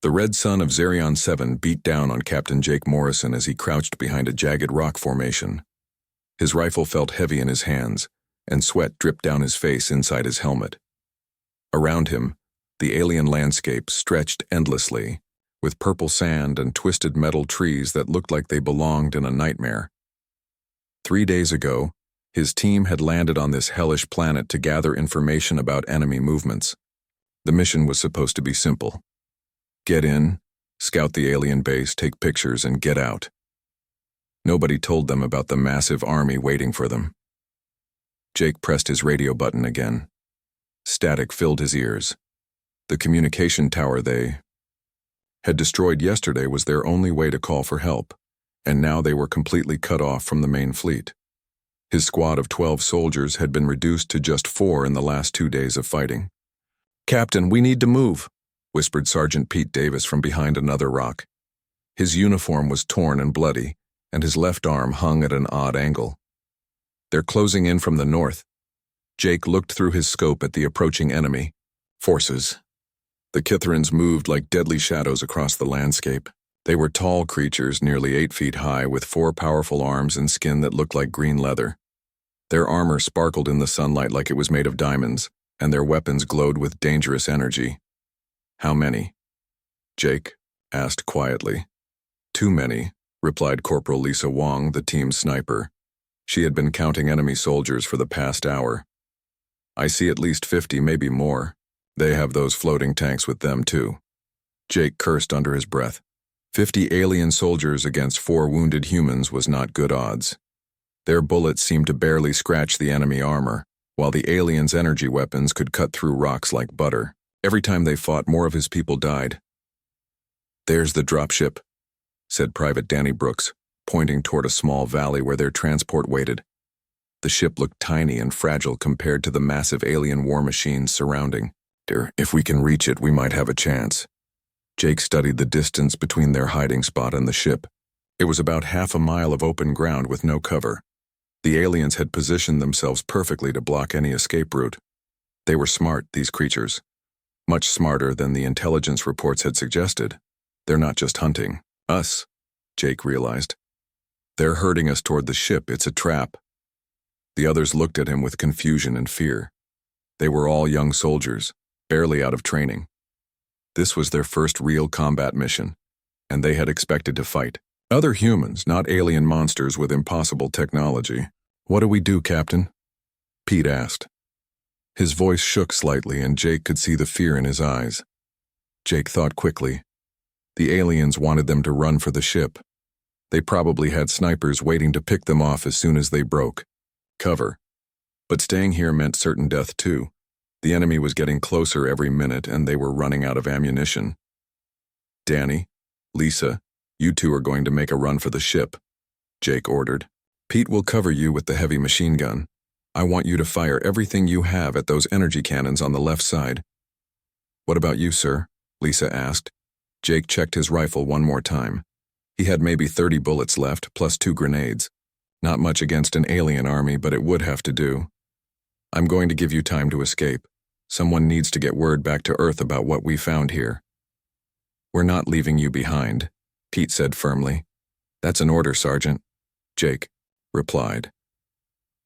The red sun of Xerion 7 beat down on Captain Jake Morrison as he crouched behind a jagged rock formation. His rifle felt heavy in his hands, and sweat dripped down his face inside his helmet. Around him, the alien landscape stretched endlessly, with purple sand and twisted metal trees that looked like they belonged in a nightmare. 3 days ago, his team had landed on this hellish planet to gather information about enemy movements. The mission was supposed to be simple. Get in, scout the alien base, take pictures, and get out. Nobody told them about the massive army waiting for them. Jake pressed his radio button again. Static filled his ears. The communication tower they had destroyed yesterday was their only way to call for help, and now they were completely cut off from the main fleet. His squad of 12 soldiers had been reduced to just 4 in the last 2 days of fighting. "Captain, we need to move," whispered Sergeant Pete Davis from behind another rock. His uniform was torn and bloody, and his left arm hung at an odd angle. "They're closing in from the north." Jake looked through his scope at the approaching enemy forces. The Kithrans moved like deadly shadows across the landscape. They were tall creatures, nearly 8 feet high, with 4 powerful arms and skin that looked like green leather. Their armor sparkled in the sunlight like it was made of diamonds, and their weapons glowed with dangerous energy. "How many?" Jake asked quietly. "Too many," replied Corporal Lisa Wong, the team's sniper. She had been counting enemy soldiers for the past hour. "I see at least 50, maybe more. They have those floating tanks with them too." Jake cursed under his breath. 50 alien soldiers against 4 wounded humans was not good odds. Their bullets seemed to barely scratch the enemy armor, while the aliens' energy weapons could cut through rocks like butter. Every time they fought, more of his people died. "There's the dropship," said Private Danny Brooks, pointing toward a small valley where their transport waited. The ship looked tiny and fragile compared to the massive alien war machines surrounding. "If we can reach it, we might have a chance." Jake studied the distance between their hiding spot and the ship. It was about half a mile of open ground with no cover. The aliens had positioned themselves perfectly to block any escape route. They were smart, these creatures. Much smarter than the intelligence reports had suggested. They're not just hunting us, Jake realized. They're herding us toward the ship. It's a trap. The others looked at him with confusion and fear. They were all young soldiers, barely out of training. This was their first real combat mission, and they had expected to fight. Other humans, not alien monsters with impossible technology. "What do we do, Captain?" Pete asked. His voice shook slightly, and Jake could see the fear in his eyes. Jake thought quickly. The aliens wanted them to run for the ship. They probably had snipers waiting to pick them off as soon as they broke. Cover. But staying here meant certain death too. The enemy was getting closer every minute, and they were running out of ammunition. "Danny, Lisa, you two are going to make a run for the ship," Jake ordered. "Pete will cover you with the heavy machine gun. I want you to fire everything you have at those energy cannons on the left side." "What about you, sir?" Lisa asked. Jake checked his rifle one more time. He had maybe 30 bullets left, plus 2 grenades. Not much against an alien army, but it would have to do. "I'm going to give you time to escape. Someone needs to get word back to Earth about what we found here." "We're not leaving you behind," Pete said firmly. "That's an order, Sergeant," Jake replied.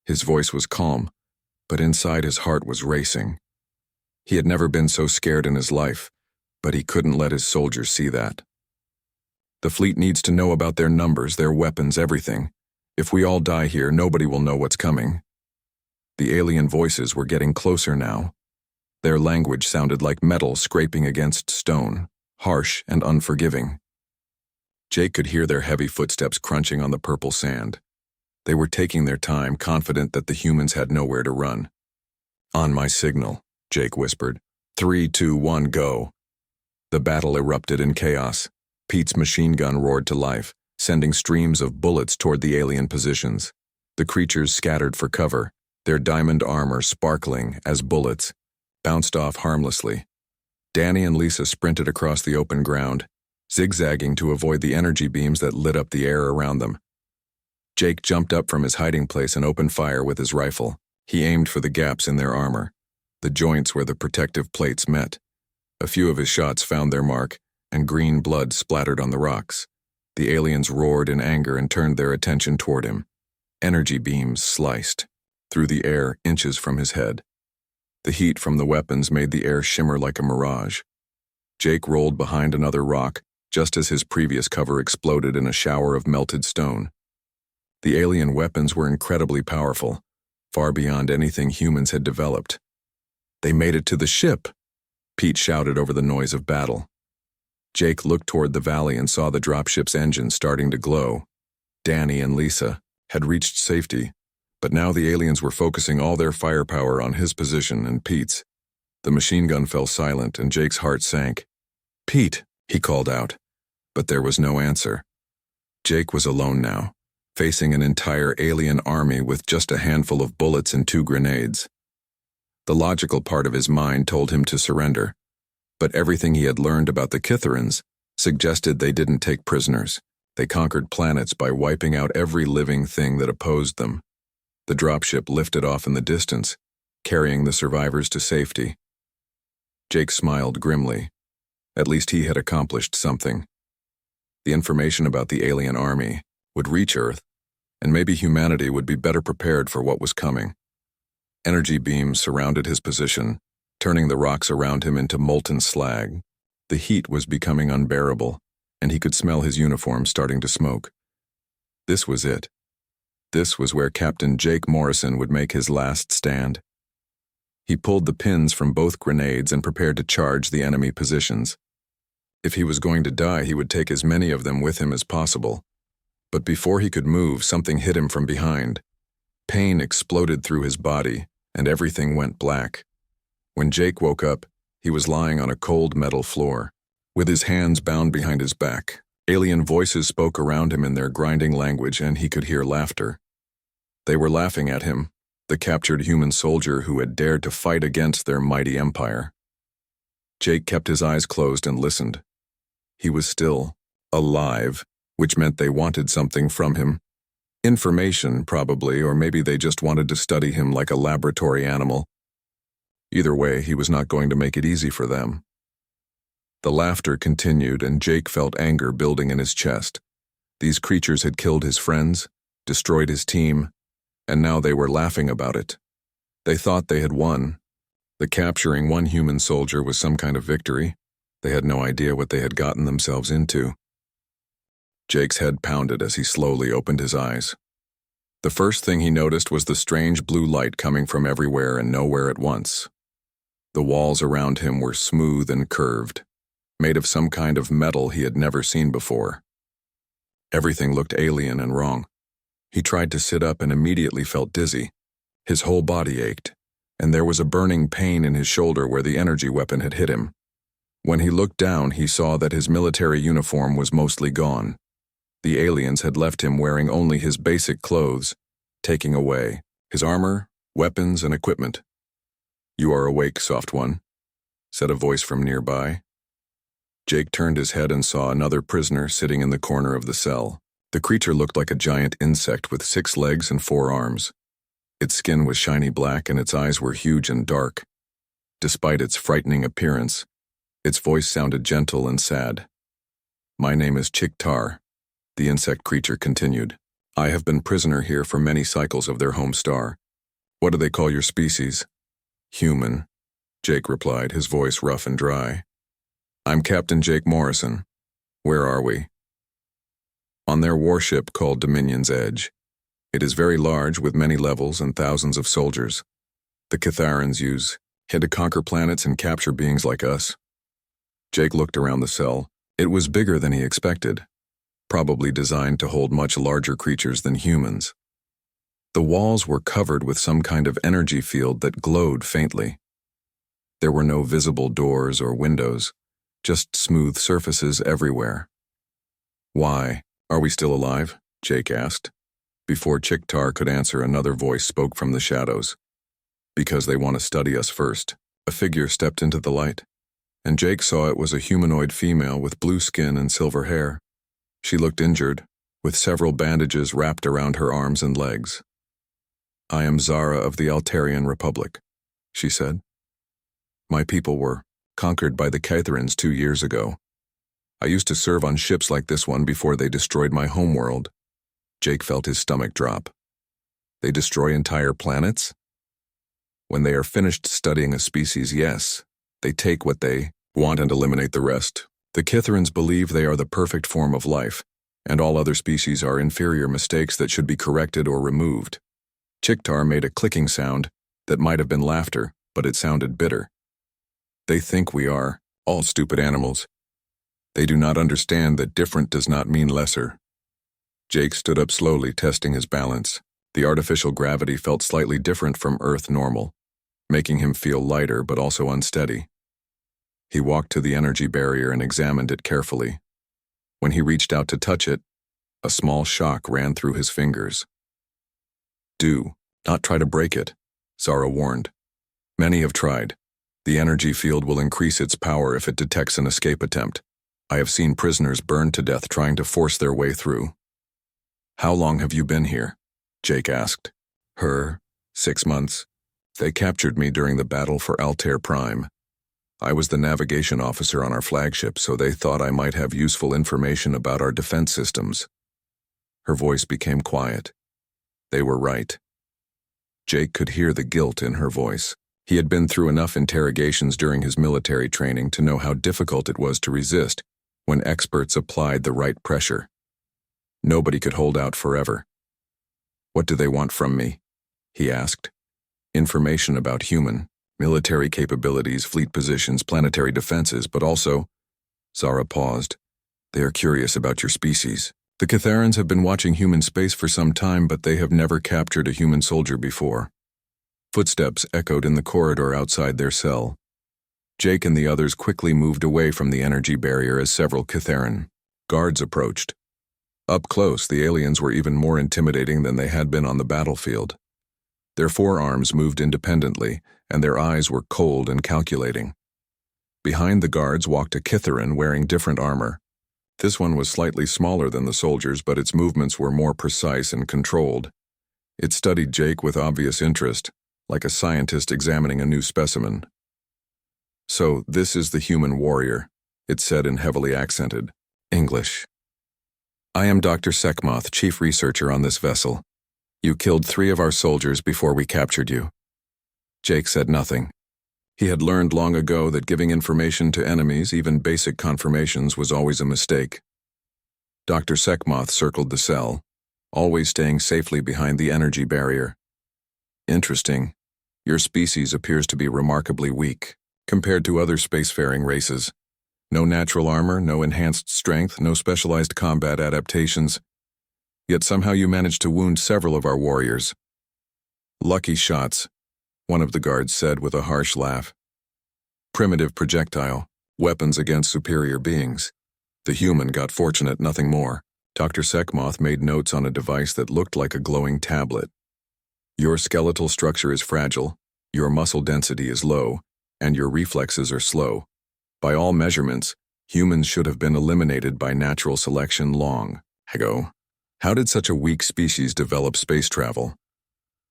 His voice was calm, but inside his heart was racing. He had never been so scared in his life, but he couldn't let his soldiers see that. "The fleet needs to know about their numbers, their weapons, everything. If we all die here, nobody will know what's coming." The alien voices were getting closer now. Their language sounded like metal scraping against stone, harsh and unforgiving. Jake could hear their heavy footsteps crunching on the purple sand. They were taking their time, confident that the humans had nowhere to run. "On my signal," Jake whispered. 3, 2, 1, go." The battle erupted in chaos. Pete's machine gun roared to life, sending streams of bullets toward the alien positions. The creatures scattered for cover, their diamond armor sparkling as bullets bounced off harmlessly. Danny and Lisa sprinted across the open ground, zigzagging to avoid the energy beams that lit up the air around them. Jake jumped up from his hiding place and opened fire with his rifle. He aimed for the gaps in their armor, the joints where the protective plates met. A few of his shots found their mark, and green blood splattered on the rocks. The aliens roared in anger and turned their attention toward him. Energy beams sliced through the air inches from his head. The heat from the weapons made the air shimmer like a mirage. Jake rolled behind another rock just as his previous cover exploded in a shower of melted stone. The alien weapons were incredibly powerful, far beyond anything humans had developed. "They made it to the ship," Pete shouted over the noise of battle. Jake looked toward the valley and saw the dropship's engine starting to glow. Danny and Lisa had reached safety, but now the aliens were focusing all their firepower on his position and Pete's. The machine gun fell silent and Jake's heart sank. "Pete," he called out, but there was no answer. Jake was alone now, facing an entire alien army with just a handful of bullets and 2 grenades. The logical part of his mind told him to surrender, but everything he had learned about the Kitherans suggested they didn't take prisoners. They conquered planets by wiping out every living thing that opposed them. The dropship lifted off in the distance, carrying the survivors to safety. Jake smiled grimly. At least he had accomplished something. The information about the alien army would reach Earth, and maybe humanity would be better prepared for what was coming. Energy beams surrounded his position, turning the rocks around him into molten slag. The heat was becoming unbearable, and he could smell his uniform starting to smoke. This was it. This was where Captain Jake Morrison would make his last stand. He pulled the pins from both grenades and prepared to charge the enemy positions. If he was going to die, he would take as many of them with him as possible. But before he could move, something hit him from behind. Pain exploded through his body, and everything went black. When Jake woke up, he was lying on a cold metal floor, with his hands bound behind his back. Alien voices spoke around him in their grinding language, and he could hear laughter. They were laughing at him, the captured human soldier who had dared to fight against their mighty empire. Jake kept his eyes closed and listened. He was still alive, which meant they wanted something from him. Information, probably, or maybe they just wanted to study him like a laboratory animal. Either way, he was not going to make it easy for them. The laughter continued, and Jake felt anger building in his chest. These creatures had killed his friends, destroyed his team, and now they were laughing about it. They thought they had won. The capturing one human soldier was some kind of victory. They had no idea what they had gotten themselves into. Jake's head pounded as he slowly opened his eyes. The first thing he noticed was the strange blue light coming from everywhere and nowhere at once. The walls around him were smooth and curved, made of some kind of metal he had never seen before. Everything looked alien and wrong. He tried to sit up and immediately felt dizzy. His whole body ached, and there was a burning pain in his shoulder where the energy weapon had hit him. When he looked down, he saw that his military uniform was mostly gone. The aliens had left him wearing only his basic clothes, taking away his armor, weapons, and equipment. "You are awake, soft one," said a voice from nearby. Jake turned his head and saw another prisoner sitting in the corner of the cell. The creature looked like a giant insect with 6 legs and 4 arms. Its skin was shiny black and its eyes were huge and dark. Despite its frightening appearance, its voice sounded gentle and sad. "My name is Chiktar," the insect creature continued. "I have been prisoner here for many cycles of their home star. What do they call your species?" "Human," Jake replied, his voice rough and dry. "I'm Captain Jake Morrison. Where are we?" "On their warship called Dominion's Edge. It is very large with many levels and thousands of soldiers. The Kitharans had to conquer planets and capture beings like us." Jake looked around the cell. It was bigger than he expected, probably designed to hold much larger creatures than humans. The walls were covered with some kind of energy field that glowed faintly. There were no visible doors or windows, just smooth surfaces everywhere. "Why, are we still alive?" Jake asked. Before Chiktar could answer, another voice spoke from the shadows. "Because they want to study us first." A figure stepped into the light, and Jake saw it was a humanoid female with blue skin and silver hair. She looked injured, with several bandages wrapped around her arms and legs. "I am Zara of the Altarian Republic," she said. "My people were conquered by the Kitharans 2 years ago. I used to serve on ships like this one before they destroyed my homeworld. Jake felt his stomach drop. They destroy entire planets? When they are finished studying a species, yes. They take what they want and eliminate the rest. The Kitharans believe they are the perfect form of life, and all other species are inferior mistakes that should be corrected or removed. Chiktar made a clicking sound that might have been laughter, but it sounded bitter. They think we are all stupid animals. They do not understand that different does not mean lesser. Jake stood up slowly, testing his balance. The artificial gravity felt slightly different from Earth normal, making him feel lighter but also unsteady. He walked to the energy barrier and examined it carefully. When he reached out to touch it, a small shock ran through his fingers. Do not try to break it, Zara warned. Many have tried. The energy field will increase its power if it detects an escape attempt. I have seen prisoners burned to death trying to force their way through. How long have you been here? Jake asked. 6 months. They captured me during the battle for Altair Prime. I was the navigation officer on our flagship, so they thought I might have useful information about our defense systems. Her voice became quiet. They were right. Jake could hear the guilt in her voice. He had been through enough interrogations during his military training to know how difficult it was to resist when experts applied the right pressure. Nobody could hold out forever. What do they want from me? He asked. Information about human, military capabilities, fleet positions, planetary defenses, but also, Zara paused. They are curious about your species. The Kitharans have been watching human space for some time, but they have never captured a human soldier before. Footsteps echoed in the corridor outside their cell. Jake and the others quickly moved away from the energy barrier as several Kitharan guards approached. Up close, the aliens were even more intimidating than they had been on the battlefield. Their forearms moved independently, and their eyes were cold and calculating. Behind the guards walked a Kitharan wearing different armor. This one was slightly smaller than the soldiers, but its movements were more precise and controlled. It studied Jake with obvious interest, like a scientist examining a new specimen. So, this is the human warrior, it said in heavily accented English. I am Dr. Sekmoth, chief researcher on this vessel. You killed 3 of our soldiers before we captured you. Jake said nothing. He had learned long ago that giving information to enemies, even basic confirmations, was always a mistake. Dr. Sekmoth circled the cell, always staying safely behind the energy barrier. Interesting. Your species appears to be remarkably weak, compared to other spacefaring races. No natural armor, no enhanced strength, no specialized combat adaptations. Yet somehow you managed to wound several of our warriors. Lucky shots, one of the guards said with a harsh laugh. Primitive projectile, weapons against superior beings. The human got fortunate, nothing more. Dr. Sekmoth made notes on a device that looked like a glowing tablet. Your skeletal structure is fragile, your muscle density is low, and your reflexes are slow. By all measurements, humans should have been eliminated by natural selection long ago. How did such a weak species develop space travel?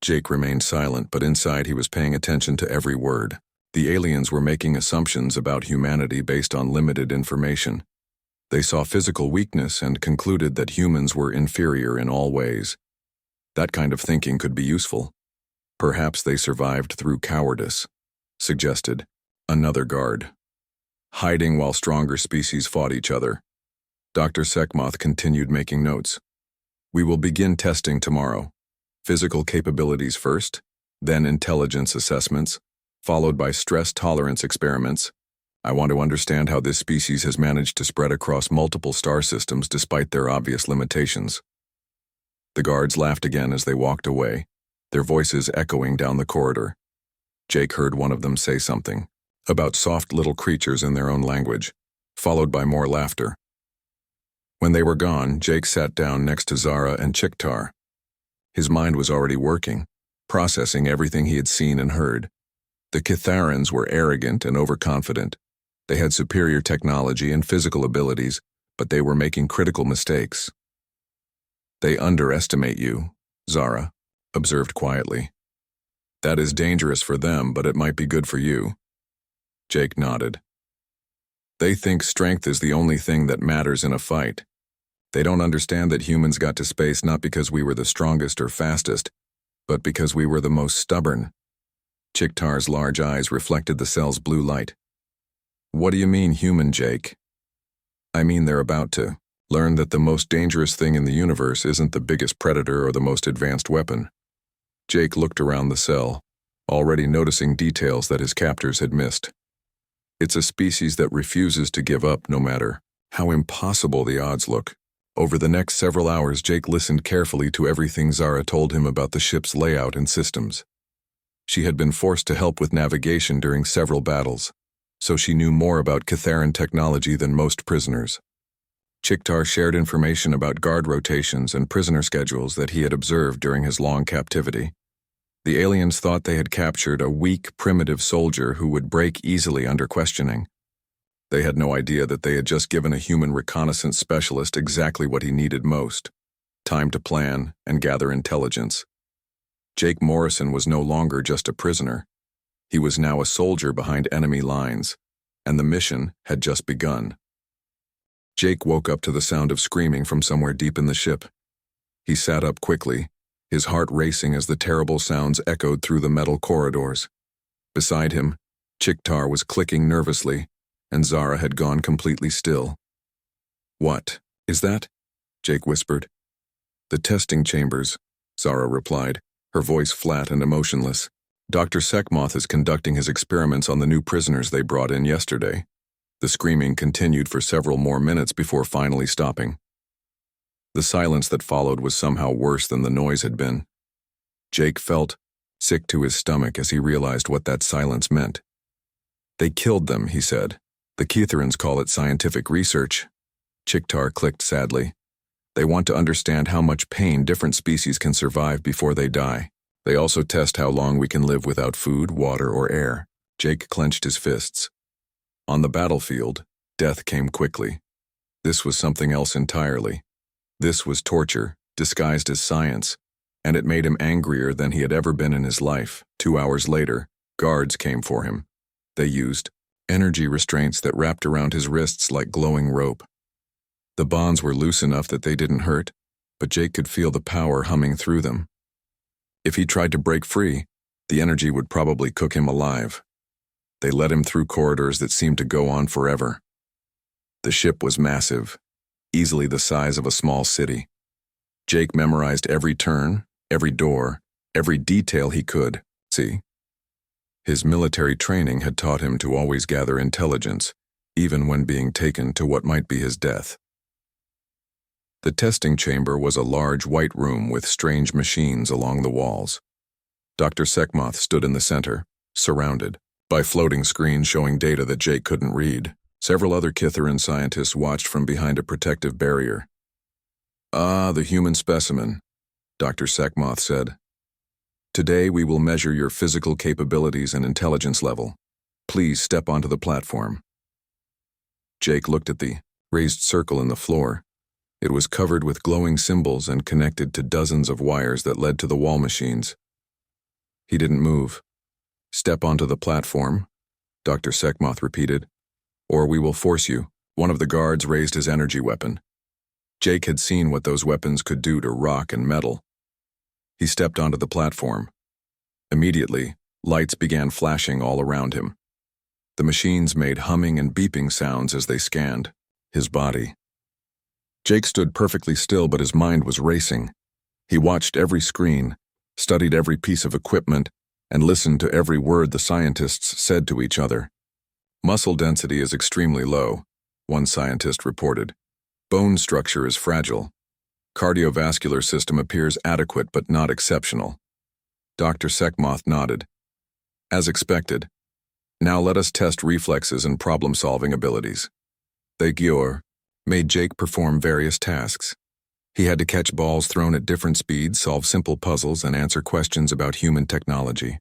Jake remained silent, but inside he was paying attention to every word. The aliens were making assumptions about humanity based on limited information. They saw physical weakness and concluded that humans were inferior in all ways. That kind of thinking could be useful. Perhaps they survived through cowardice, suggested another guard. Hiding while stronger species fought each other. Dr. Sekmoth continued making notes. We will begin testing tomorrow. Physical capabilities first, then intelligence assessments, followed by stress tolerance experiments. I want to understand how this species has managed to spread across multiple star systems despite their obvious limitations. The guards laughed again as they walked away, their voices echoing down the corridor. Jake heard one of them say something about soft little creatures in their own language, followed by more laughter. When they were gone, Jake sat down next to Zara and Chiktar. His mind was already working, processing everything he had seen and heard. The Kitharans were arrogant and overconfident. They had superior technology and physical abilities, but they were making critical mistakes. They underestimate you, Zara observed quietly. That is dangerous for them, but it might be good for you. Jake nodded. They think strength is the only thing that matters in a fight. They don't understand that humans got to space not because we were the strongest or fastest, but because we were the most stubborn. Chiktar's large eyes reflected the cell's blue light. What do you mean human, Jake? I mean they're about to learn that the most dangerous thing in the universe isn't the biggest predator or the most advanced weapon. Jake looked around the cell, already noticing details that his captors had missed. It's a species that refuses to give up no matter how impossible the odds look. Over the next several hours, Jake listened carefully to everything Zara told him about the ship's layout and systems. She had been forced to help with navigation during several battles, so she knew more about Catharan technology than most prisoners. Chiktar shared information about guard rotations and prisoner schedules that he had observed during his long captivity. The aliens thought they had captured a weak, primitive soldier who would break easily under questioning. They had no idea that they had just given a human reconnaissance specialist exactly what he needed most: time to plan and gather intelligence. Jake Morrison was no longer just a prisoner. He was now a soldier behind enemy lines, and the mission had just begun. Jake woke up to the sound of screaming from somewhere deep in the ship. He sat up quickly, his heart racing as the terrible sounds echoed through the metal corridors. Beside him, Chiktar was clicking nervously, and Zara had gone completely still. "What is that?" Jake whispered. "The testing chambers," Zara replied, her voice flat and emotionless. "Dr. Sekmoth is conducting his experiments on the new prisoners they brought in yesterday." The screaming continued for several more minutes before finally stopping. The silence that followed was somehow worse than the noise had been. Jake felt sick to his stomach as he realized what that silence meant. "They killed them," he said. "The Ketherans call it scientific research." Chiktar clicked sadly. "They want to understand how much pain different species can survive before they die. They also test how long we can live without food, water, or air." Jake clenched his fists. On the battlefield, death came quickly. This was something else entirely. This was torture, disguised as science, and it made him angrier than he had ever been in his life. 2 hours later, guards came for him. They used energy restraints that wrapped around his wrists like glowing rope. The bonds were loose enough that they didn't hurt, but Jake could feel the power humming through them. If he tried to break free, the energy would probably cook him alive. They led him through corridors that seemed to go on forever. The ship was massive, easily the size of a small city. Jake memorized every turn, every door, every detail he could see. His military training had taught him to always gather intelligence, even when being taken to what might be his death. The testing chamber was a large white room with strange machines along the walls. Dr. Sekmoth stood in the center, surrounded by floating screens showing data that Jake couldn't read. Several other Kitharan scientists watched from behind a protective barrier. "Ah, the human specimen," Dr. Sekmoth said. "Today we will measure your physical capabilities and intelligence level. Please step onto the platform." Jake looked at the raised circle in the floor. It was covered with glowing symbols and connected to dozens of wires that led to the wall machines. He didn't move. "Step onto the platform," Dr. Sekmoth repeated, "or we will force you." One of the guards raised his energy weapon. Jake had seen what those weapons could do to rock and metal. He stepped onto the platform. Immediately, lights began flashing all around him. The machines made humming and beeping sounds as they scanned his body. Jake stood perfectly still, but his mind was racing. He watched every screen, studied every piece of equipment, and listened to every word the scientists said to each other. "Muscle density is extremely low," one scientist reported. "Bone structure is fragile. Cardiovascular system appears adequate but not exceptional." Dr. Sekmoth nodded. "As expected. Now let us test reflexes and problem-solving abilities." They made Jake perform various tasks. He had to catch balls thrown at different speeds, solve simple puzzles, and answer questions about human technology.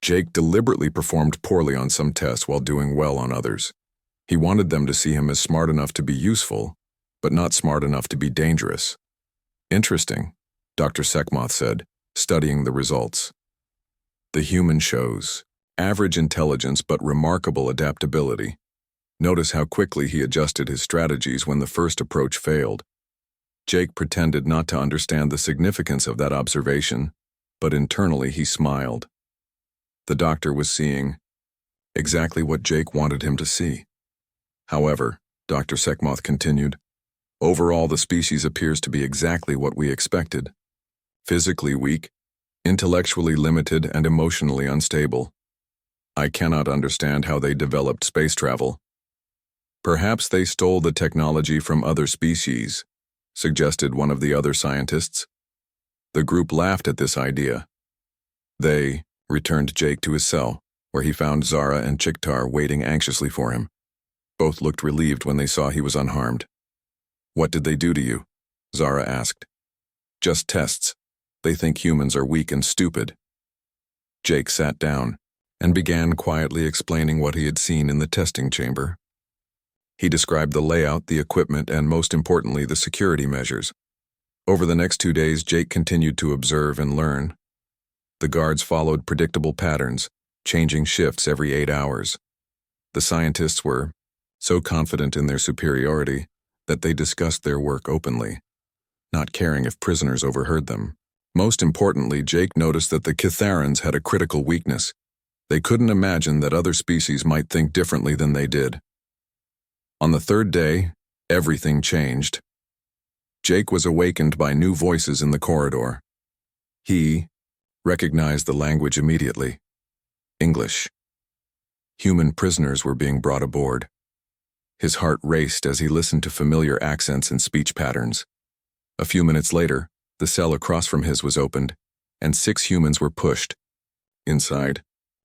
Jake deliberately performed poorly on some tests while doing well on others. He wanted them to see him as smart enough to be useful, but not smart enough to be dangerous. "Interesting," Dr. Sekmoth said, studying the results. "The human shows average intelligence but remarkable adaptability. Notice how quickly he adjusted his strategies when the first approach failed. Jake pretended not to understand the significance of that observation, but internally he smiled. The doctor was seeing exactly what Jake wanted him to see. However, Dr. Sekhmoth continued, overall the species appears to be exactly what we expected. Physically weak, intellectually limited, and emotionally unstable. I cannot understand how they developed space travel. Perhaps they stole the technology from other species, suggested one of the other scientists. The group laughed at this idea. They returned Jake to his cell, where he found Zara and Chiktar waiting anxiously for him. Both looked relieved when they saw he was unharmed. What did they do to you? Zara asked. Just tests. They think humans are weak and stupid. Jake sat down and began quietly explaining what he had seen in the testing chamber. He described the layout, the equipment, and most importantly, the security measures. Over the next 2 days, Jake continued to observe and learn. The guards followed predictable patterns, changing shifts every 8 hours. The scientists were so confident in their superiority that they discussed their work openly, not caring if prisoners overheard them. Most importantly, Jake noticed that the Kitharans had a critical weakness. They couldn't imagine that other species might think differently than they did. On the 3rd day, everything changed. Jake was awakened by new voices in the corridor. He recognized the language immediately. English. Human prisoners were being brought aboard. His heart raced as he listened to familiar accents and speech patterns. A few minutes later, the cell across from his was opened, and 6 humans were pushed. Inside,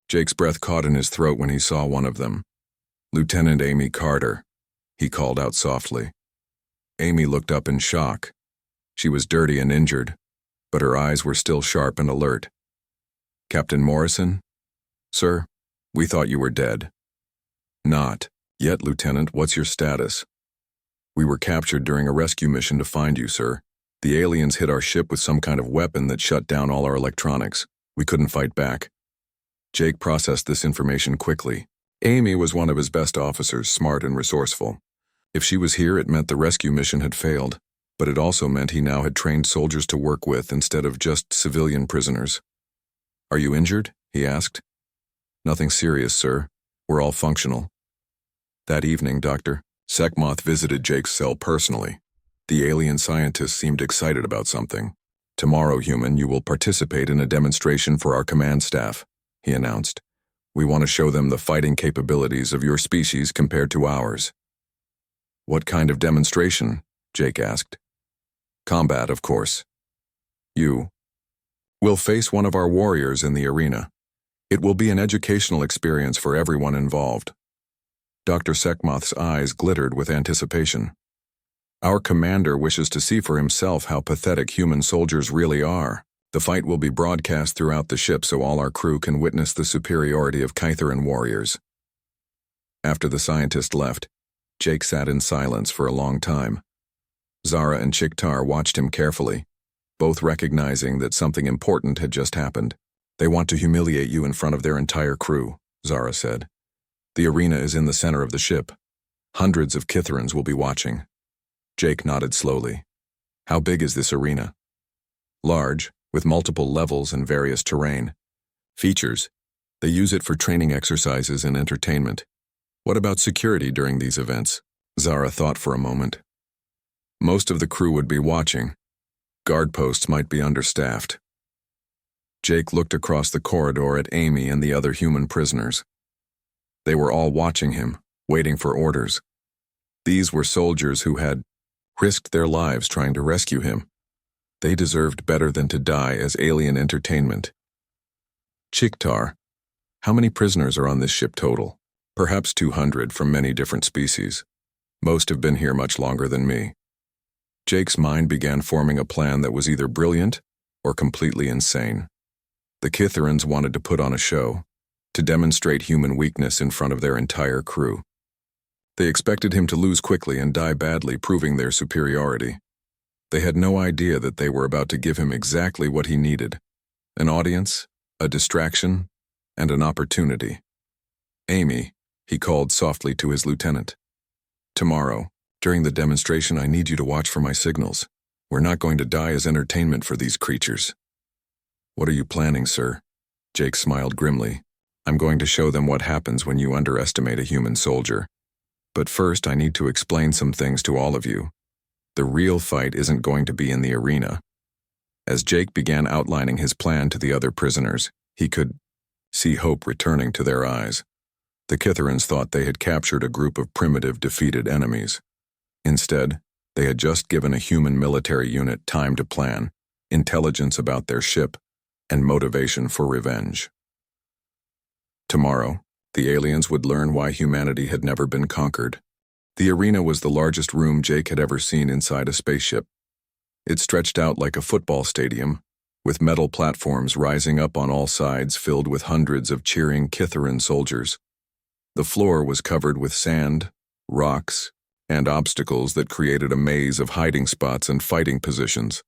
Jake's breath caught in his throat when he saw one of them. Lieutenant Amy Carter, he called out softly. Amy looked up in shock. She was dirty and injured, but her eyes were still sharp and alert. Captain Morrison? Sir, we thought you were dead. Not yet, Lieutenant. What's your status? We were captured during a rescue mission to find you, sir. The aliens hit our ship with some kind of weapon that shut down all our electronics. We couldn't fight back. Jake processed this information quickly. Amy was one of his best officers, smart and resourceful. If she was here, it meant the rescue mission had failed, but it also meant he now had trained soldiers to work with instead of just civilian prisoners. Are you injured? He asked. Nothing serious, sir. We're all functional. That evening, Dr. Sekhmoth visited Jake's cell personally. The alien scientist seemed excited about something. Tomorrow, human, you will participate in a demonstration for our command staff, he announced. We want to show them the fighting capabilities of your species compared to ours. What kind of demonstration? Jake asked. Combat, of course. You will face one of our warriors in the arena. It will be an educational experience for everyone involved. Dr. Sekhmoth's eyes glittered with anticipation. Our commander wishes to see for himself how pathetic human soldiers really are. The fight will be broadcast throughout the ship so all our crew can witness the superiority of Kytheran warriors. After the scientist left, Jake sat in silence for a long time. Zara and Chiktar watched him carefully, both recognizing that something important had just happened. They want to humiliate you in front of their entire crew, Zara said. The arena is in the center of the ship. Hundreds of Kitharans will be watching. Jake nodded slowly. How big is this arena? Large, with multiple levels and various terrain. Features. They use it for training exercises and entertainment. What about security during these events? Zara thought for a moment. Most of the crew would be watching. Guard posts might be understaffed. Jake looked across the corridor at Amy and the other human prisoners. They were all watching him, waiting for orders. These were soldiers who had risked their lives trying to rescue him. They deserved better than to die as alien entertainment. Chiktar, how many prisoners are on this ship total? Perhaps 200 from many different species. Most have been here much longer than me. Jake's mind began forming a plan that was either brilliant or completely insane. The Kitharans wanted to put on a show, to demonstrate human weakness in front of their entire crew. They expected him to lose quickly and die badly, proving their superiority. They had no idea that they were about to give him exactly what he needed: an audience, a distraction, and an opportunity. Amy, He called softly to his lieutenant. Tomorrow, during the demonstration, I need you to watch for my signals. We're not going to die as entertainment for these creatures. What are you planning, sir? Jake smiled grimly. I'm going to show them what happens when you underestimate a human soldier. But first, I need to explain some things to all of you. The real fight isn't going to be in the arena. As Jake began outlining his plan to the other prisoners, he could see hope returning to their eyes. The Kitherans thought they had captured a group of primitive, defeated enemies. Instead, they had just given a human military unit time to plan, intelligence about their ship, and motivation for revenge. Tomorrow, the aliens would learn why humanity had never been conquered. The arena was the largest room Jake had ever seen inside a spaceship. It stretched out like a football stadium, with metal platforms rising up on all sides filled with hundreds of cheering Kitheran soldiers. The floor was covered with sand, rocks, and obstacles that created a maze of hiding spots and fighting positions.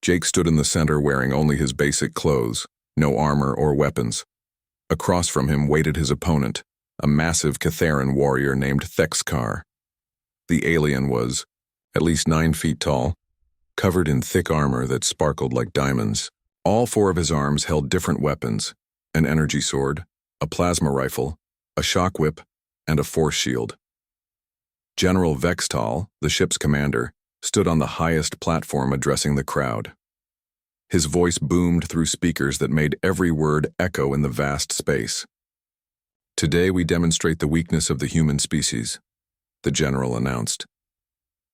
Jake stood in the center wearing only his basic clothes, no armor or weapons. Across from him waited his opponent, a massive Kitheran warrior named Thexkar. The alien was at least 9 feet tall, covered in thick armor that sparkled like diamonds. All 4 of his arms held different weapons: an energy sword, a plasma rifle, a shock whip, and a force shield. General Vextal, the ship's commander, stood on the highest platform addressing the crowd. His voice boomed through speakers that made every word echo in the vast space. Today we demonstrate the weakness of the human species, the general announced.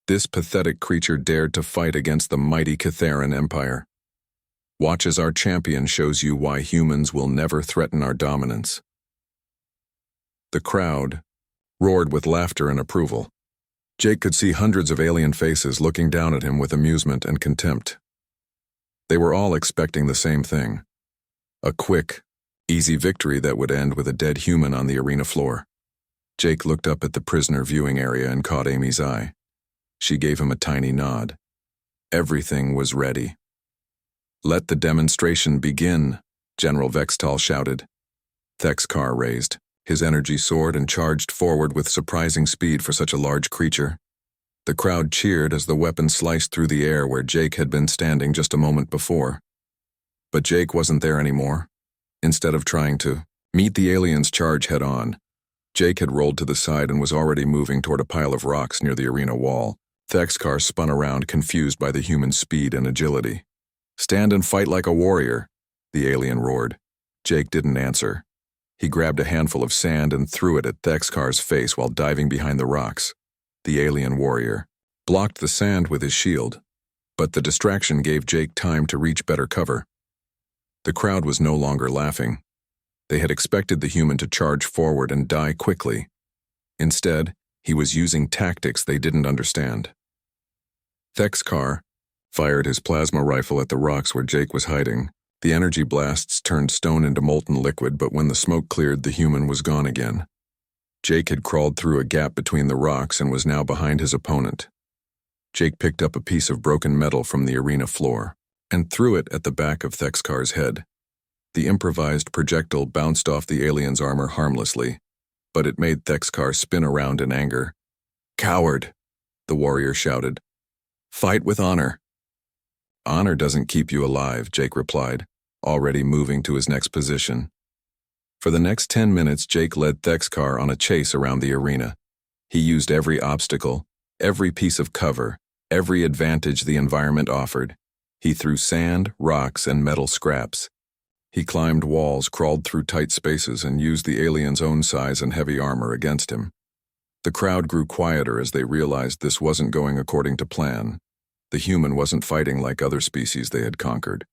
This pathetic creature dared to fight against the mighty Kitheran Empire. Watch as our champion shows you why humans will never threaten our dominance. The crowd roared with laughter and approval. Jake could see hundreds of alien faces looking down at him with amusement and contempt. They were all expecting the same thing: a quick, easy victory that would end with a dead human on the arena floor. Jake looked up at the prisoner viewing area and caught Amy's eye. She gave him a tiny nod. Everything was ready. "Let the demonstration begin," General Vextal shouted. Thexkar raised his energy sword and charged forward with surprising speed for such a large creature. The crowd cheered as the weapon sliced through the air where Jake had been standing just a moment before. But Jake wasn't there anymore. Instead of trying to meet the alien's charge head-on, Jake had rolled to the side and was already moving toward a pile of rocks near the arena wall. Thexkar spun around, confused by the human's speed and agility. "Stand and fight like a warrior," the alien roared. Jake didn't answer. He grabbed a handful of sand and threw it at Thexkar's face while diving behind the rocks. The alien warrior blocked the sand with his shield, but the distraction gave Jake time to reach better cover. The crowd was no longer laughing. They had expected the human to charge forward and die quickly. Instead, he was using tactics they didn't understand. Thexkar fired his plasma rifle at the rocks where Jake was hiding. The energy blasts turned stone into molten liquid, but when the smoke cleared, the human was gone again. Jake had crawled through a gap between the rocks and was now behind his opponent. Jake picked up a piece of broken metal from the arena floor and threw it at the back of Thexkar's head. The improvised projectile bounced off the alien's armor harmlessly, but it made Thexkar spin around in anger. "Coward!" the warrior shouted. "Fight with honor." "Honor doesn't keep you alive," Jake replied, already moving to his next position. For the next 10 minutes, Jake led Thexkar on a chase around the arena. He used every obstacle, every piece of cover, every advantage the environment offered. He threw sand, rocks, and metal scraps. He climbed walls, crawled through tight spaces, and used the alien's own size and heavy armor against him. The crowd grew quieter as they realized this wasn't going according to plan. The human wasn't fighting like other species they had conquered.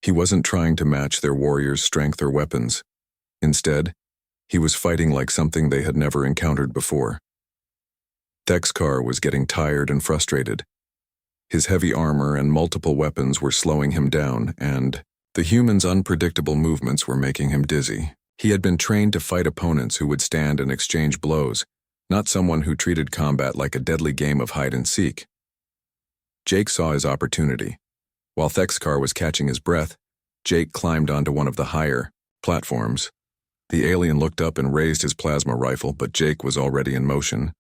He wasn't trying to match their warriors' strength or weapons. Instead, he was fighting like something they had never encountered before. Thexkar was getting tired and frustrated. His heavy armor and multiple weapons were slowing him down, and the human's unpredictable movements were making him dizzy. He had been trained to fight opponents who would stand and exchange blows, not someone who treated combat like a deadly game of hide-and-seek. Jake saw his opportunity. While Thexkar was catching his breath, Jake climbed onto one of the higher platforms. The alien looked up and raised his plasma rifle, but Jake was already in motion.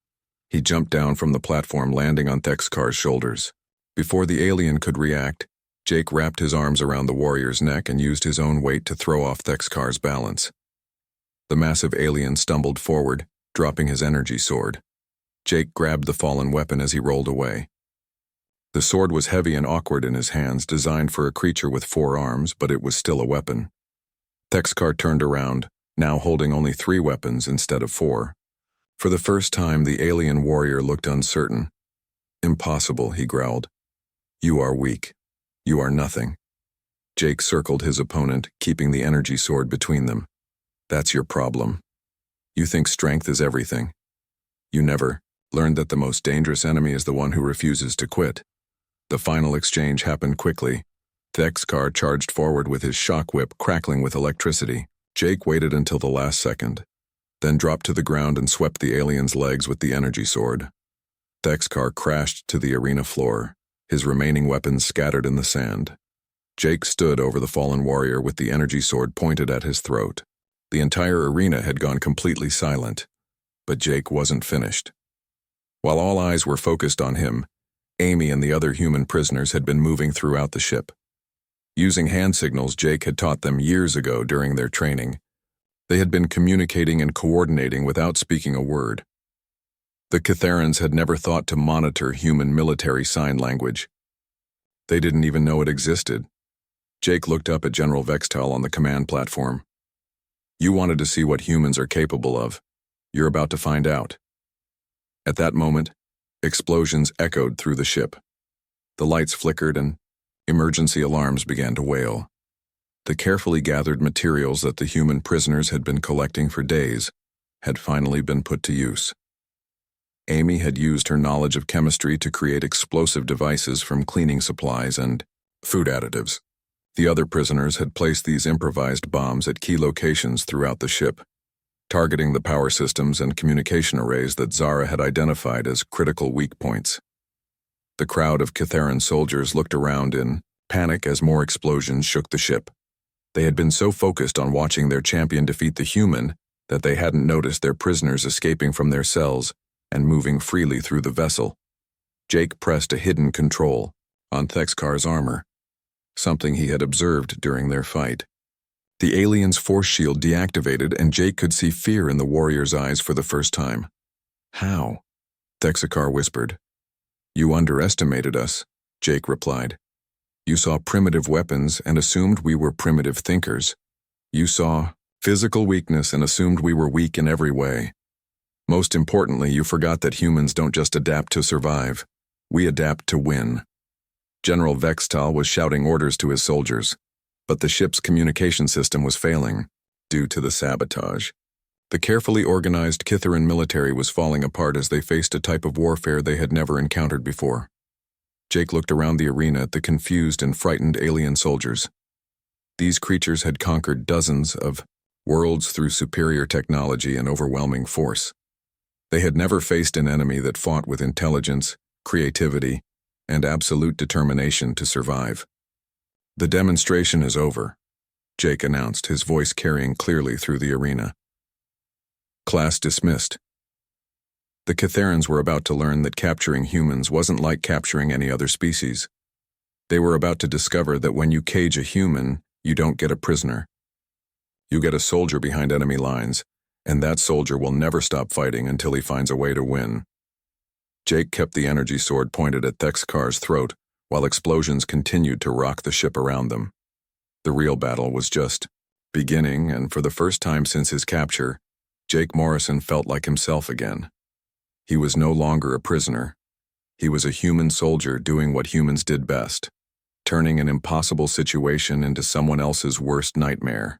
He jumped down from the platform, landing on Thexkar's shoulders. Before the alien could react, Jake wrapped his arms around the warrior's neck and used his own weight to throw off Thexkar's balance. The massive alien stumbled forward, dropping his energy sword. Jake grabbed the fallen weapon as he rolled away. The sword was heavy and awkward in his hands, designed for a creature with 4 arms, but it was still a weapon. Thexkar turned around, now holding only 3 weapons instead of 4. For the first time, the alien warrior looked uncertain. "Impossible," he growled. "You are weak. You are nothing." Jake circled his opponent, keeping the energy sword between them. "That's your problem. You think strength is everything. You never learned that the most dangerous enemy is the one who refuses to quit." The final exchange happened quickly. Thexkar charged forward with his shock whip crackling with electricity. Jake waited until the last second, then dropped to the ground and swept the alien's legs with the energy sword. Thexkar crashed to the arena floor, his remaining weapons scattered in the sand. Jake stood over the fallen warrior with the energy sword pointed at his throat. The entire arena had gone completely silent, but Jake wasn't finished. While all eyes were focused on him, Amy and the other human prisoners had been moving throughout the ship. Using hand signals Jake had taught them years ago during their training, they had been communicating and coordinating without speaking a word. The Catharans had never thought to monitor human military sign language. They didn't even know it existed. Jake looked up at General Vextal on the command platform. "You wanted to see what humans are capable of. You're about to find out." At that moment, explosions echoed through the ship. The lights flickered and emergency alarms began to wail. The carefully gathered materials that the human prisoners had been collecting for days had finally been put to use. Amy had used her knowledge of chemistry to create explosive devices from cleaning supplies and food additives. The other prisoners had placed these improvised bombs at key locations throughout the ship, targeting the power systems and communication arrays that Zara had identified as critical weak points. The crowd of Catharan soldiers looked around in panic as more explosions shook the ship. They had been so focused on watching their champion defeat the human that they hadn't noticed their prisoners escaping from their cells and moving freely through the vessel. Jake pressed a hidden control on Thexkar's armor, something he had observed during their fight. The alien's force shield deactivated and Jake could see fear in the warrior's eyes for the first time. "How?" Thexkar whispered. "You underestimated us," Jake replied. "You saw primitive weapons and assumed we were primitive thinkers. You saw physical weakness and assumed we were weak in every way. Most importantly, you forgot that humans don't just adapt to survive. We adapt to win." General Vextal was shouting orders to his soldiers, but the ship's communication system was failing due to the sabotage. The carefully organized Kitharan military was falling apart as they faced a type of warfare they had never encountered before. Jake looked around the arena at the confused and frightened alien soldiers. These creatures had conquered dozens of worlds through superior technology and overwhelming force. They had never faced an enemy that fought with intelligence, creativity, and absolute determination to survive. "The demonstration is over," Jake announced, his voice carrying clearly through the arena. Class dismissed. The Catharans were about to learn that capturing humans wasn't like capturing any other species. They were about to discover that when you cage a human, you don't get a prisoner. You get a soldier behind enemy lines, and that soldier will never stop fighting until he finds a way to win. Jake kept the energy sword pointed at Thexkar's throat, while explosions continued to rock the ship around them. The real battle was just beginning, and for the first time since his capture, Jake Morrison felt like himself again. He was no longer a prisoner. He was a human soldier doing what humans did best, turning an impossible situation into someone else's worst nightmare.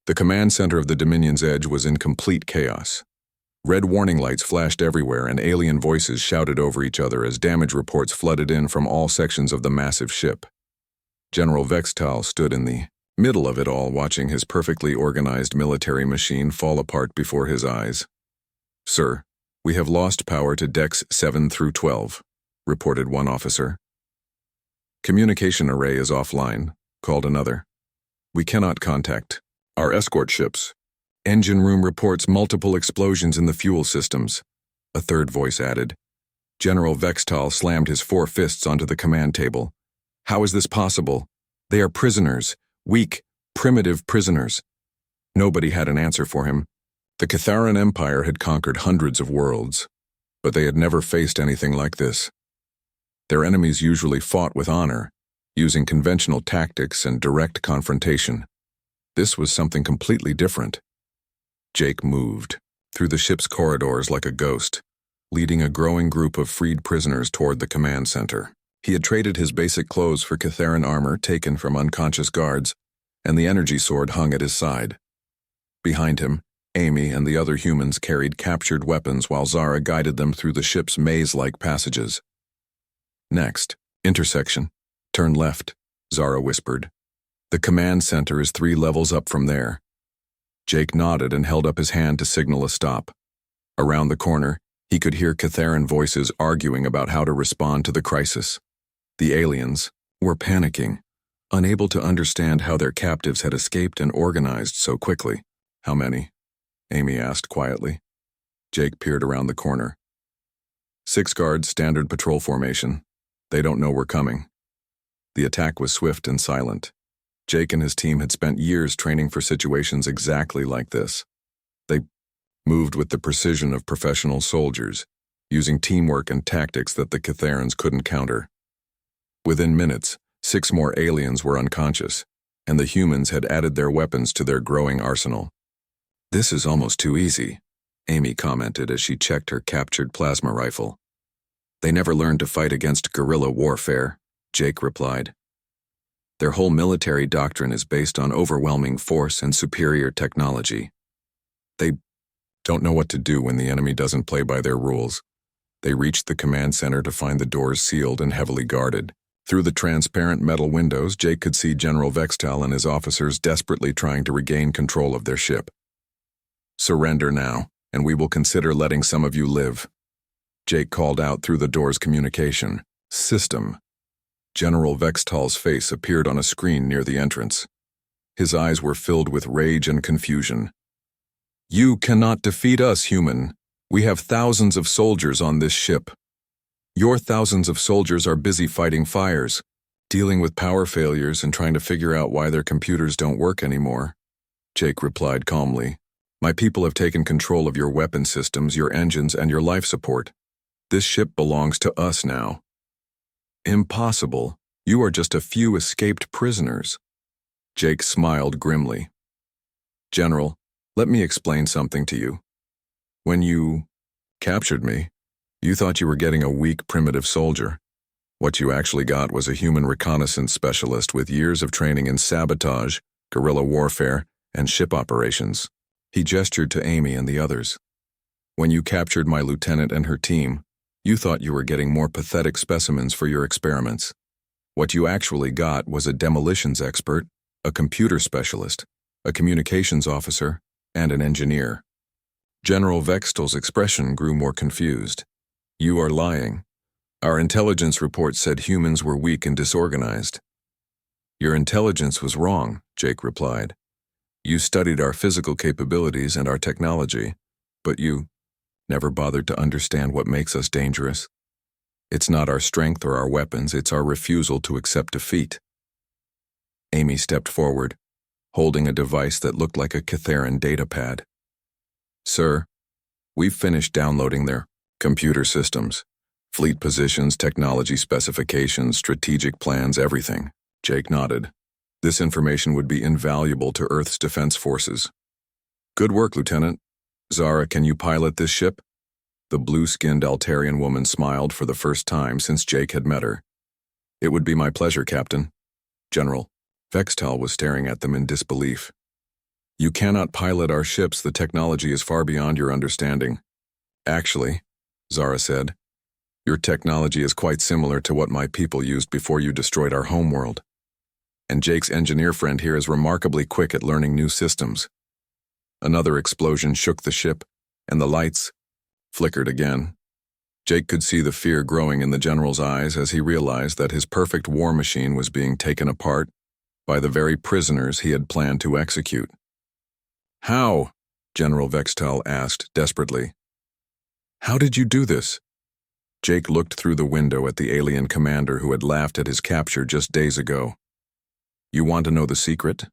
The command center of the Dominion's edge was in complete chaos. Red warning lights flashed everywhere and alien voices shouted over each other as damage reports flooded in from all sections of the massive ship. General Vextal stood in the middle of it all, watching his perfectly organized military machine fall apart before his eyes. "Sir, we have lost power to decks 7 through 12, reported one officer. "Communication array is offline," called another. "We cannot contact our escort ships. Engine room reports multiple explosions in the fuel systems, a third voice added. General Vextal slammed his 4 fists onto the command table. How is this possible? They are prisoners, weak, primitive prisoners. Nobody had an answer for him. The Catharan Empire had conquered hundreds of worlds, but they had never faced anything like this. Their enemies usually fought with honor, using conventional tactics and direct confrontation. This was something completely different. Jake moved through the ship's corridors like a ghost, leading a growing group of freed prisoners toward the command center. He had traded his basic clothes for Catharan armor taken from unconscious guards, and the energy sword hung at his side. Behind him, Amy and the other humans carried captured weapons while Zara guided them through the ship's maze-like passages. Next, intersection. Turn left, Zara whispered. The command center is 3 levels up from there. Jake nodded and held up his hand to signal a stop. Around the corner, he could hear Catharan voices arguing about how to respond to the crisis. The aliens were panicking, unable to understand how their captives had escaped and organized so quickly. How many? Amy asked quietly. Jake peered around the corner. 6 guards, standard patrol formation. They don't know we're coming. The attack was swift and silent. Jake and his team had spent years training for situations exactly like this. They moved with the precision of professional soldiers, using teamwork and tactics that the Catharans couldn't counter. Within minutes, 6 more aliens were unconscious, and the humans had added their weapons to their growing arsenal. This is almost too easy, Amy commented as she checked her captured plasma rifle. They never learned to fight against guerrilla warfare, Jake replied. Their whole military doctrine is based on overwhelming force and superior technology. They don't know what to do when the enemy doesn't play by their rules. They reached the command center to find the doors sealed and heavily guarded. Through the transparent metal windows, Jake could see General Vextal and his officers desperately trying to regain control of their ship. Surrender now, and we will consider letting some of you live. Jake called out through the door's communication system. General Vextal's face appeared on a screen near the entrance. His eyes were filled with rage and confusion. You cannot defeat us, human. We have thousands of soldiers on this ship. Your thousands of soldiers are busy fighting fires, dealing with power failures and trying to figure out why their computers don't work anymore. Jake replied calmly. My people have taken control of your weapon systems, your engines, and your life support. This ship belongs to us now. Impossible. You are just a few escaped prisoners. Jake smiled grimly. General, let me explain something to you. When you captured me, you thought you were getting a weak, primitive soldier. What you actually got was a human reconnaissance specialist with years of training in sabotage, guerrilla warfare, and ship operations. He gestured to Amy and the others. When you captured my lieutenant and her team, you thought you were getting more pathetic specimens for your experiments. What you actually got was a demolitions expert, a computer specialist, a communications officer, and an engineer. General Vextal's expression grew more confused. You are lying. Our intelligence report said humans were weak and disorganized. Your intelligence was wrong, Jake replied. You studied our physical capabilities and our technology, but you never bothered to understand what makes us dangerous. It's not our strength or our weapons, it's our refusal to accept defeat. Amy stepped forward, holding a device that looked like a Catharan datapad. Sir, we've finished downloading their computer systems, fleet positions, technology specifications, strategic plans, everything. Jake nodded. This information would be invaluable to Earth's defense forces. Good work, Lieutenant. Zara, can you pilot this ship? The blue-skinned Altarian woman smiled for the first time since Jake had met her. It would be my pleasure, Captain. General. Vextal was staring at them in disbelief. You cannot pilot our ships. The technology is far beyond your understanding. Actually, Zara said, your technology is quite similar to what my people used before you destroyed our homeworld. And Jake's engineer friend here is remarkably quick at learning new systems. Another explosion shook the ship, and the lights flickered again. Jake could see the fear growing in the general's eyes as he realized that his perfect war machine was being taken apart by the very prisoners he had planned to execute. How? General Vextal asked desperately. "How did you do this?" Jake looked through the window at the alien commander who had laughed at his capture just days ago. "You want to know the secret?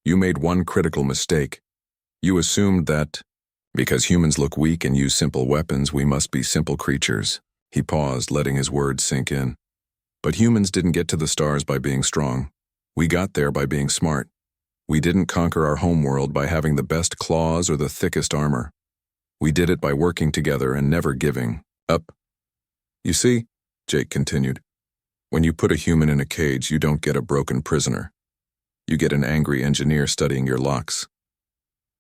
You made one critical mistake. You assumed that, because humans look weak and use simple weapons, we must be simple creatures." He paused, letting his words sink in. "But humans didn't get to the stars by being strong. We got there by being smart. We didn't conquer our homeworld by having the best claws or the thickest armor. We did it by working together and never giving up. You see," Jake continued, "when you put a human in a cage, you don't get a broken prisoner. You get an angry engineer studying your locks.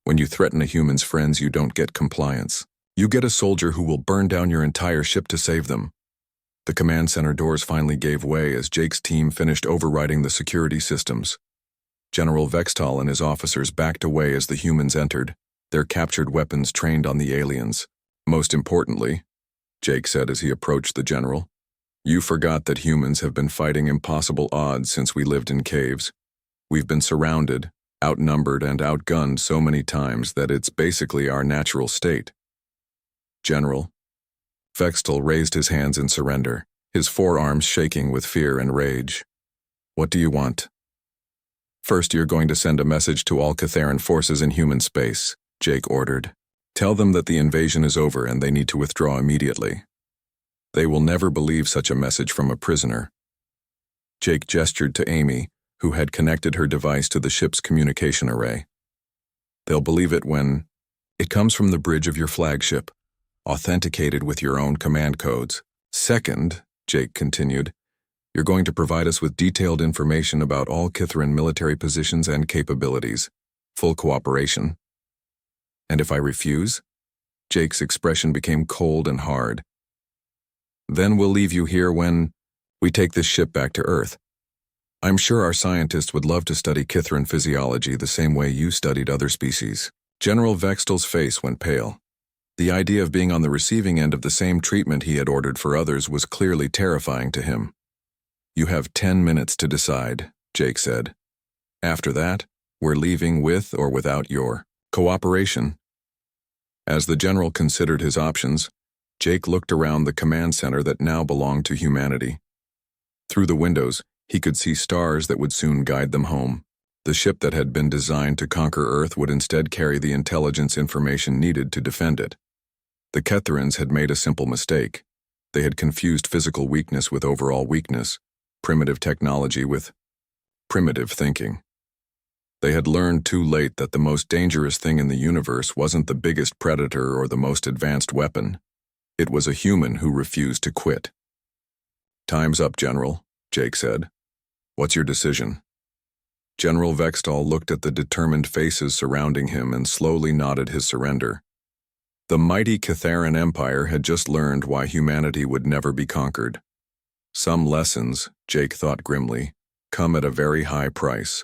When you threaten a human's friends, you don't get compliance. You get a soldier who will burn down your entire ship to save them." The command center doors finally gave way as Jake's team finished overriding the security systems. General Vextal and his officers backed away as the humans entered, their captured weapons trained on the aliens. "Most importantly," Jake said as he approached the general, "you forgot that humans have been fighting impossible odds since we lived in caves. We've been surrounded, outnumbered, and outgunned so many times that it's basically our natural state." "General." Vextal raised his hands in surrender, his forearms shaking with fear and rage. "What do you want?" "First, you're going to send a message to all Catharan forces in human space," Jake ordered. "Tell them that the invasion is over and they need to withdraw immediately. They will never believe such a message from a prisoner." Jake gestured to Amy, who had connected her device to the ship's communication array. "They'll believe it when it comes from the bridge of your flagship, authenticated with your own command codes. Second," Jake continued, "you're going to provide us with detailed information about all Catharan military positions and capabilities. Full cooperation." "And if I refuse?" Jake's expression became cold and hard. "Then we'll leave you here when we take this ship back to Earth. I'm sure our scientists would love to study Catharan physiology the same way you studied other species." General Vextal's face went pale. The idea of being on the receiving end of the same treatment he had ordered for others was clearly terrifying to him. "You have 10 minutes to decide," Jake said. "After that, we're leaving with or without your cooperation." As the general considered his options, Jake looked around the command center that now belonged to humanity. Through the windows, he could see stars that would soon guide them home. The ship that had been designed to conquer Earth would instead carry the intelligence information needed to defend it. The Catharans had made a simple mistake. They had confused physical weakness with overall weakness, primitive technology with primitive thinking. They had learned too late that the most dangerous thing in the universe wasn't the biggest predator or the most advanced weapon. It was a human who refused to quit. "Time's up, General," Jake said. "What's your decision?" General Vextal looked at the determined faces surrounding him and slowly nodded his surrender. The mighty Catharan Empire had just learned why humanity would never be conquered. Some lessons, Jake thought grimly, come at a very high price.